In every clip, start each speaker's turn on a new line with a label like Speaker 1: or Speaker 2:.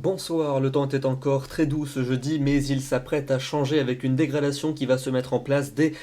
Speaker 1: Bonsoir, le temps était encore très doux ce jeudi, mais il s'apprête à changer avec une dégradation qui va se mettre en place dès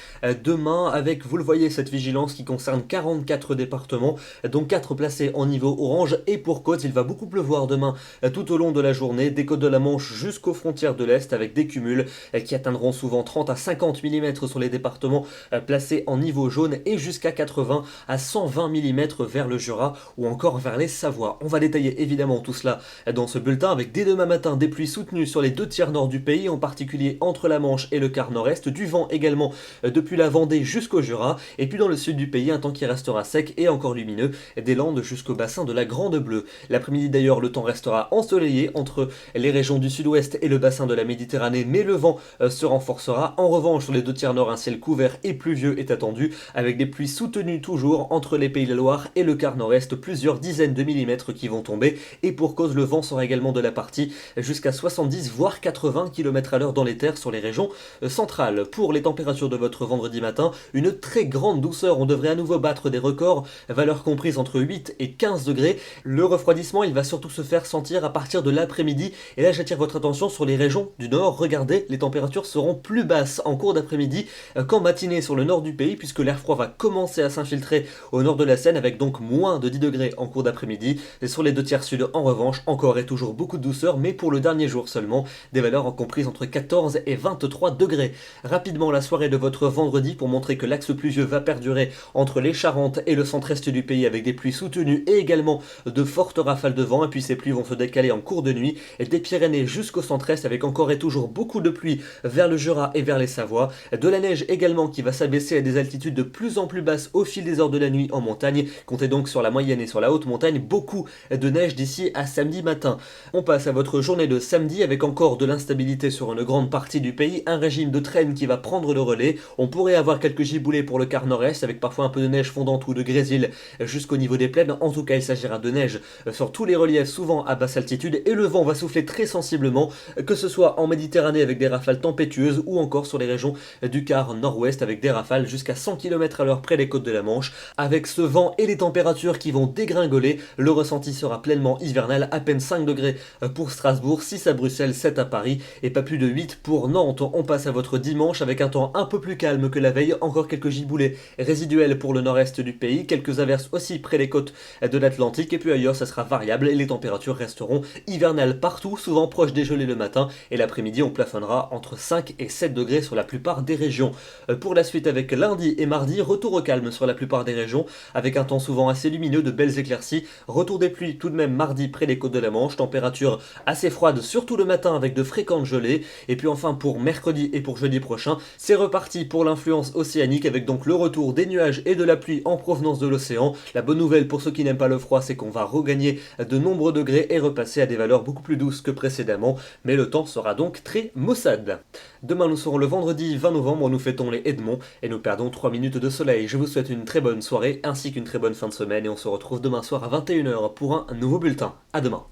Speaker 1: demain avec, vous le voyez, cette vigilance qui concerne 44 départements, dont 4 placés en niveau orange et pour cause, il va beaucoup pleuvoir demain tout au long de la journée, des côtes de la Manche jusqu'aux frontières de l'Est avec des cumuls qui atteindront souvent 30 à 50 mm sur les départements placés en niveau jaune et jusqu'à 80 à 120 mm vers le Jura ou encore vers les Savoies. On va détailler évidemment tout cela dans ce bulletin avec dès demain matin des pluies soutenues sur les 2 tiers nord du pays, en particulier entre la Manche et le quart nord-est, du vent également depuis la Vendée jusqu'au Jura, et puis dans le sud du pays, un temps qui restera sec et encore lumineux, des Landes jusqu'au bassin de la Grande Bleue. L'après-midi d'ailleurs, le temps restera ensoleillé entre les régions du sud-ouest et le bassin de la Méditerranée, mais le vent se renforcera. En revanche, sur les 2 tiers nord, un ciel couvert et pluvieux est attendu, avec des pluies soutenues toujours entre les Pays de la Loire et le quart nord-est, plusieurs dizaines de millimètres qui vont tomber, et pour cause, le vent sera également de la partie jusqu'à 70 voire 80 km à l'heure dans les terres sur les régions centrales. Pour les températures de votre vendredi matin, une très grande douceur, on devrait à nouveau battre des records, valeurs comprises entre 8 et 15 degrés. Le refroidissement, il va surtout se faire sentir à partir de l'après-midi, et là j'attire votre attention sur les régions du nord. Regardez, les températures seront plus basses en cours d'après-midi qu'en matinée sur le nord du pays, puisque l'air froid va commencer à s'infiltrer au nord de la Seine avec donc moins de 10 degrés en cours d'après-midi. Et sur les 2 tiers sud, en revanche, encore et toujours beaucoup de douceur, mais pour le dernier jour seulement, des valeurs comprises entre 14 et 23 degrés. Rapidement, la soirée de votre vendredi pour montrer que l'axe pluvieux va perdurer entre les Charentes et le centre-est du pays avec des pluies soutenues et également de fortes rafales de vent, et puis ces pluies vont se décaler en cours de nuit et des Pyrénées jusqu'au centre-est avec encore et toujours beaucoup de pluie vers le Jura et vers les Savoies, de la neige également qui va s'abaisser à des altitudes de plus en plus basses au fil des heures de la nuit en montagne. Comptez donc sur la moyenne et sur la haute montagne beaucoup de neige d'ici à samedi matin. On passe à votre journée de samedi avec encore de l'instabilité sur une grande partie du pays, un régime de traîne qui va prendre le relais. On pourrait avoir quelques giboulées pour le quart nord-est avec parfois un peu de neige fondante ou de grésil jusqu'au niveau des plaines. En tout cas, il s'agira de neige sur tous les reliefs, souvent à basse altitude, et le vent va souffler très sensiblement, que ce soit en Méditerranée avec des rafales tempétueuses ou encore sur les régions du quart nord-ouest avec des rafales jusqu'à 100 km à l'heure près des côtes de la Manche. Avec ce vent et les températures qui vont dégringoler, le ressenti sera pleinement hivernal, à peine 5 degrés pour Strasbourg, 6 à Bruxelles, 7 à Paris et pas plus de 8 pour Nantes. On passe à votre dimanche avec un temps un peu plus calme que la veille, encore quelques giboulées résiduelles pour le nord-est du pays, quelques averses aussi près des côtes de l'Atlantique, et puis ailleurs ça sera variable et les températures resteront hivernales partout, souvent proches des gelées le matin, et l'après-midi on plafonnera entre 5 et 7 degrés sur la plupart des régions. Pour la suite, avec lundi et mardi, retour au calme sur la plupart des régions, avec un temps souvent assez lumineux, de belles éclaircies, retour des pluies tout de même mardi près des côtes de la Manche, température assez froide surtout le matin avec de fréquentes gelées, et puis enfin pour mercredi et pour jeudi prochain, c'est reparti pour l'influence océanique avec donc le retour des nuages et de la pluie en provenance de l'océan. La bonne nouvelle pour ceux qui n'aiment pas le froid, c'est qu'on va regagner de nombreux degrés et repasser à des valeurs beaucoup plus douces que précédemment, mais le temps sera donc très maussade. Demain nous serons le vendredi 20 novembre, nous fêtons les Edmonds et nous perdons 3 minutes de soleil. Je vous souhaite une très bonne soirée ainsi qu'une très bonne fin de semaine, et on se retrouve demain soir à 21 h pour un nouveau bulletin. À demain.